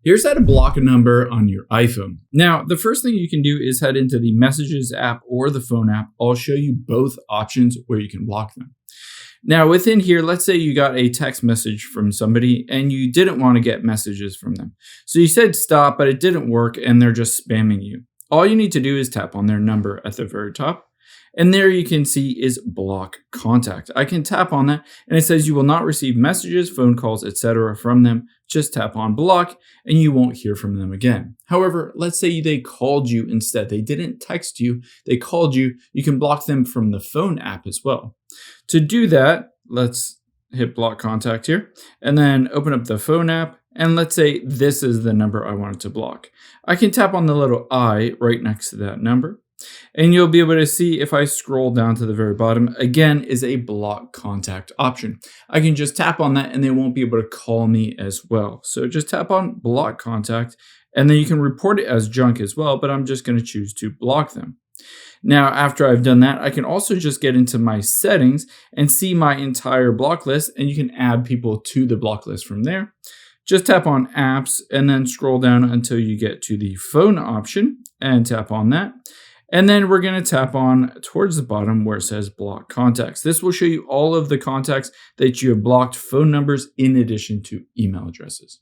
Here's how to block a number on your iPhone. Now, the first thing you can do is head into the Messages app or the Phone app. I'll show you both options where you can block them. Now, within here, let's say you got a text message from somebody and you didn't want to get messages from them. So you said stop, but it didn't work and they're just spamming you. All you need to do is tap on their number at the very top. And there you can see is block contact. I can tap on that and it says you will not receive messages, phone calls, etc. from them. Just tap on block and you won't hear from them again. However, let's say they called you instead. They didn't text you, they called you. You can block them from the Phone app as well. To do that, let's hit block contact here and then open up the Phone app. And let's say this is the number I wanted to block. I can tap on the little I right next to that number. And you'll be able to see if I scroll down to the very bottom, again, is a block contact option. I can just tap on that and they won't be able to call me as well. So just tap on block contact and then you can report it as junk as well, but I'm just going to choose to block them. Now, after I've done that, I can also just get into my settings and see my entire block list, and you can add people to the block list from there. Just tap on apps and then scroll down until you get to the Phone option and tap on that. And then we're going to tap on towards the bottom where it says block contacts. This will show you all of the contacts that you have blocked, phone numbers, in addition to email addresses.